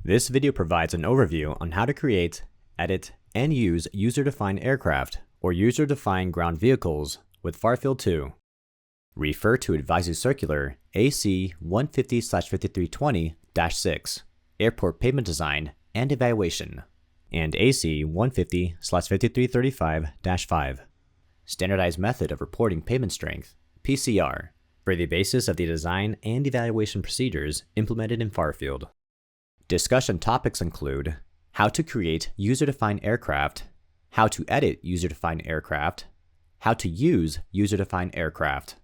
This video provides an overview on how to create, edit, and use user-defined aircraft or user-defined ground vehicles with FAARFIELD 2. Refer to Advisory Circular AC 150/5320-6, Airport Pavement Design and Evaluation, and AC 150/5335-5, Standardized Method of Reporting Pavement Strength, PCR, for the basis of the design and evaluation procedures implemented in FAARFIELD. Discussion topics include how to create user-defined aircraft, how to edit user-defined aircraft, how to use user-defined aircraft.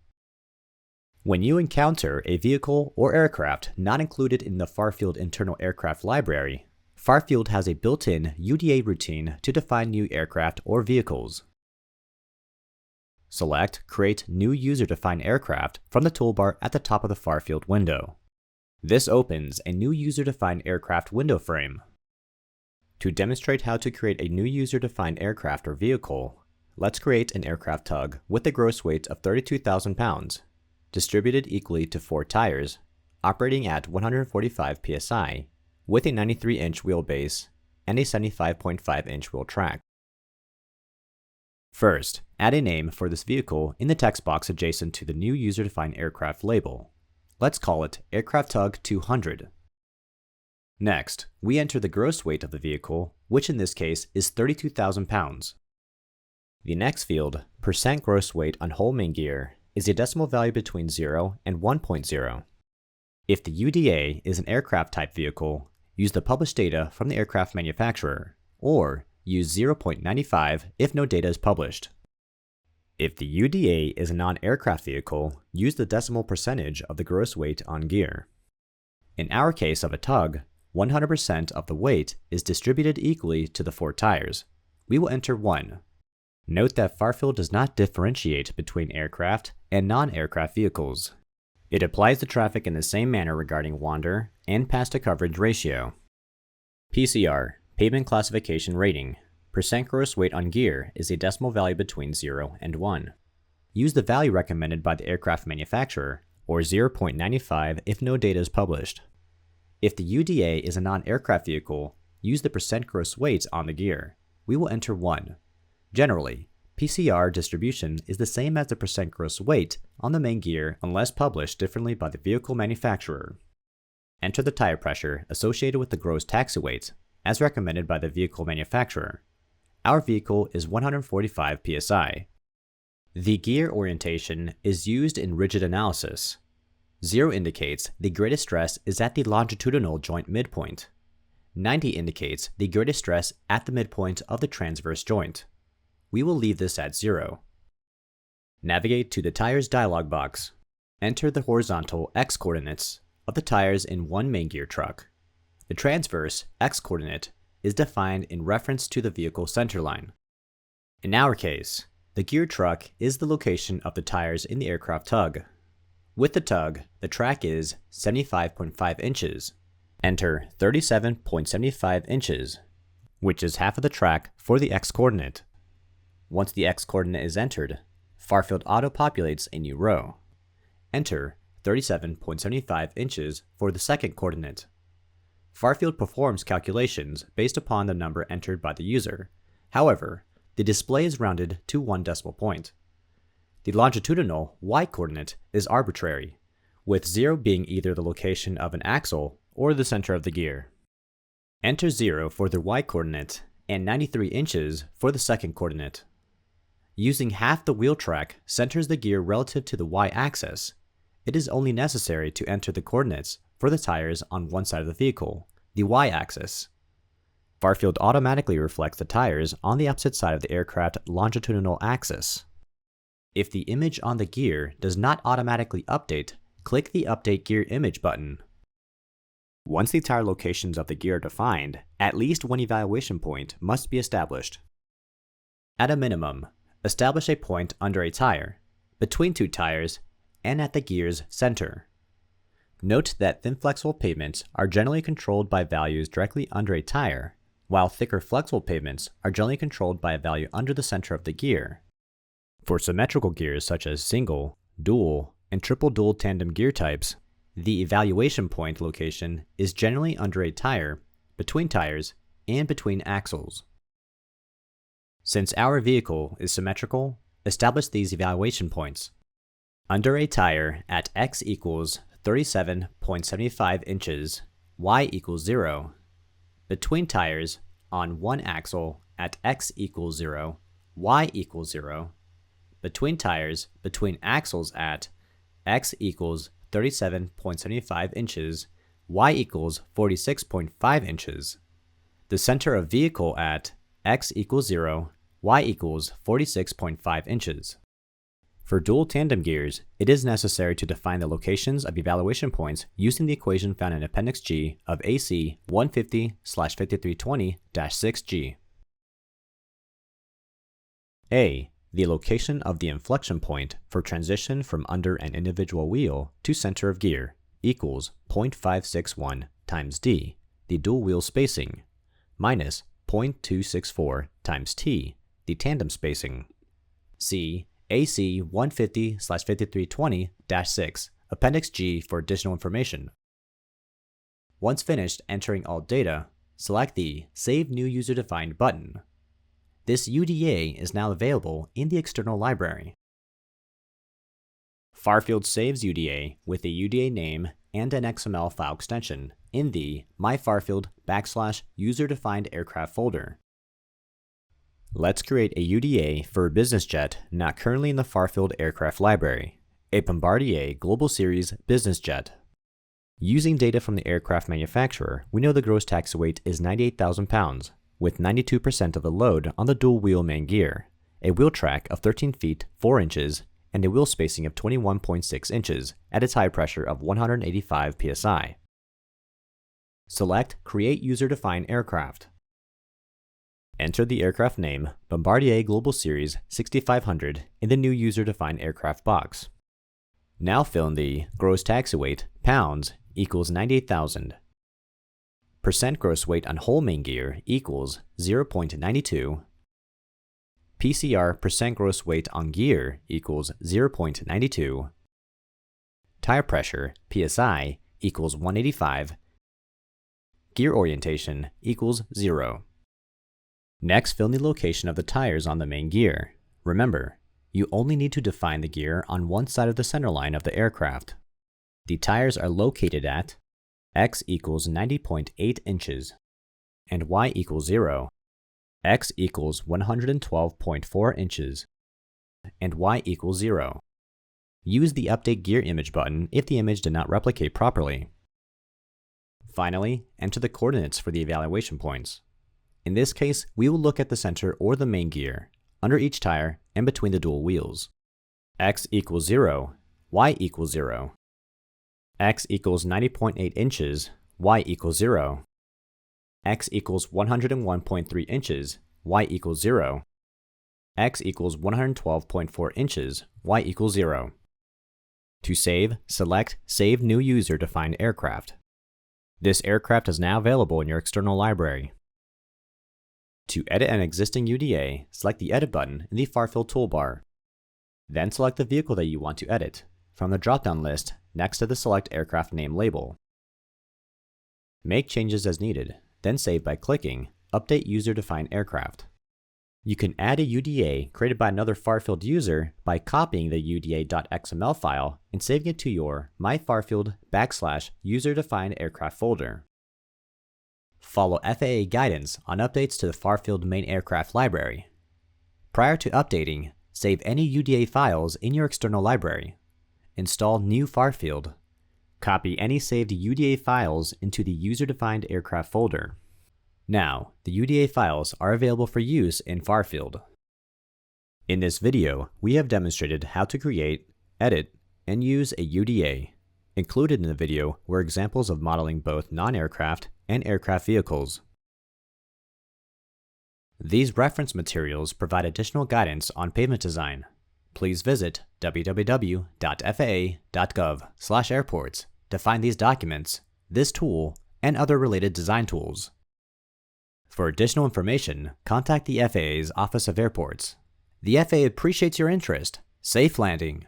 When you encounter a vehicle or aircraft not included in the FAARFIELD internal aircraft library, FAARFIELD has a built-in UDA routine to define new aircraft or vehicles. Select Create New User-Defined Aircraft from the toolbar at the top of the FAARFIELD window. This opens a new user-defined aircraft window frame. To demonstrate how to create a new user-defined aircraft or vehicle, let's create an aircraft tug with a gross weight of 32,000 pounds, distributed equally to 4 tires, operating at 145 psi, with a 93-inch wheelbase and a 75.5-inch wheel track. First, add a name for this vehicle in the text box adjacent to the new user-defined aircraft label. Let's call it Aircraft Tug 200. Next, we enter the gross weight of the vehicle, which in this case is 32,000 pounds. The next field, percent gross weight on whole main gear, is a decimal value between 0 and 1.0. If the UDA is an aircraft type vehicle, use the published data from the aircraft manufacturer, or use 0.95 if no data is published. If the UDA is a non-aircraft vehicle, use the decimal percentage of the gross weight on gear. In our case of a tug, 100% of the weight is distributed equally to the 4 tires. We will enter 1. Note that FAARFIELD does not differentiate between aircraft and non-aircraft vehicles. It applies the traffic in the same manner regarding wander and pass-to-coverage ratio. PCR, Pavement Classification Rating. Percent gross weight on gear is a decimal value between 0 and 1. Use the value recommended by the aircraft manufacturer, or 0.95 if no data is published. If the UDA is a non-aircraft vehicle, use the percent gross weight on the gear. We will enter 1. Generally, PCR distribution is the same as the percent gross weight on the main gear unless published differently by the vehicle manufacturer. Enter the tire pressure associated with the gross taxi weight, as recommended by the vehicle manufacturer. Our vehicle is 145 psi. The gear orientation is used in rigid analysis. 0 indicates the greatest stress is at the longitudinal joint midpoint. 90 indicates the greatest stress at the midpoint of the transverse joint. We will leave this at 0. Navigate to the tires dialog box. Enter the horizontal X coordinates of the tires in one main gear truck. The transverse X coordinate is defined in reference to the vehicle centerline. In our case, the gear truck is the location of the tires in the aircraft tug. With the tug, the track is 75.5 inches. Enter 37.75 inches, which is half of the track for the X coordinate. Once the X coordinate is entered, FAARFIELD auto-populates a new row. Enter 37.75 inches for the second coordinate. FAARFIELD performs calculations based upon the number entered by the user. However, the display is rounded to 1 decimal point. The longitudinal Y coordinate is arbitrary, with 0 being either the location of an axle or the center of the gear. Enter 0 for the Y coordinate and 93 inches for the second coordinate. Using half the wheel track centers the gear relative to the Y-axis. It is only necessary to enter the coordinates for the tires on one side of the vehicle, the Y-axis. FAARFIELD automatically reflects the tires on the opposite side of the aircraft longitudinal axis. If the image on the gear does not automatically update, click the Update Gear Image button. Once the tire locations of the gear are defined, at least one evaluation point must be established. At a minimum, establish a point under a tire, between 2 tires, and at the gear's center. Note that thin flexible pavements are generally controlled by values directly under a tire, while thicker flexible pavements are generally controlled by a value under the center of the gear. For symmetrical gears such as single, dual, and triple dual tandem gear types, the evaluation point location is generally under a tire between tires, and between axles. Since our vehicle is symmetrical, establish these evaluation points. Under a tire at x equals 37.75 inches, y equals 0. Between tires on one axle at x equals 0, y equals 0. Between tires between axles at x equals 37.75 inches, y equals 46.5 inches. The center of vehicle at x equals 0, y equals 46.5 inches. For dual tandem gears, it is necessary to define the locations of evaluation points using the equation found in Appendix G of AC 150/5320-6G. A. The location of the inflection point for transition from under an individual wheel to center of gear equals 0.561 times D, the dual wheel spacing, minus 0.264 times T, the tandem spacing. See AC 150/5320-6, Appendix G for additional information. Once finished entering all data, select the Save New User Defined button. This UDA is now available in the external library. FAARFIELD saves UDA with a UDA name and an XML file extension in the myFAARFIELD/user-defined-aircraft folder. Let's create a UDA for a business jet not currently in the FAARFIELD aircraft library, a Bombardier Global Series business jet. Using data from the aircraft manufacturer, we know the gross taxi weight is 98,000 pounds, with 92% of the load on the dual wheel main gear, a wheel track of 13 feet 4 inches, and a wheel spacing of 21.6 inches at a tire pressure of 185 psi. Select Create User-Defined Aircraft. Enter the aircraft name Bombardier Global Series 6500 in the new user-defined aircraft box. Now fill in the gross taxi weight, pounds, equals 98,000. Percent gross weight on whole main gear equals 0.92. PCR percent gross weight on gear equals 0.92. Tire pressure, PSI, equals 185. Gear orientation equals 0. Next, fill in the location of the tires on the main gear. Remember, you only need to define the gear on one side of the center line of the aircraft. The tires are located at x equals 90.8 inches and y equals 0, x equals 112.4 inches, and y equals 0. Use the Update Gear Image button if the image did not replicate properly. Finally, enter the coordinates for the evaluation points. In this case, we will look at the center or the main gear, under each tire, and between the dual wheels. X equals 0, Y equals 0. X equals 90.8 inches, Y equals 0. X equals 101.3 inches, Y equals 0. X equals 112.4 inches, Y equals 0. To save, select Save New User Defined Aircraft. This aircraft is now available in your external library. To edit an existing UDA, select the Edit button in the FAARFIELD toolbar. Then select the vehicle that you want to edit from the drop-down list next to the Select Aircraft Name label. Make changes as needed, then save by clicking Update User Defined Aircraft. You can add a UDA created by another FAARFIELD user by copying the UDA.xml file and saving it to your myFAARFIELD/user-defined-aircraft folder. Follow FAA guidance on updates to the FAARFIELD main aircraft library. Prior to updating, save any UDA files in your external library. Install New FAARFIELD. Copy any saved UDA files into the user-defined aircraft folder. Now, the UDA files are available for use in FAARFIELD. In this video, we have demonstrated how to create, edit, and use a UDA. Included in the video were examples of modeling both non-aircraft and aircraft vehicles. These reference materials provide additional guidance on pavement design. Please visit www.faa.gov/airports to find these documents, this tool, and other related design tools. For additional information, contact the FAA's Office of Airports. The FAA appreciates your interest. Safe landing.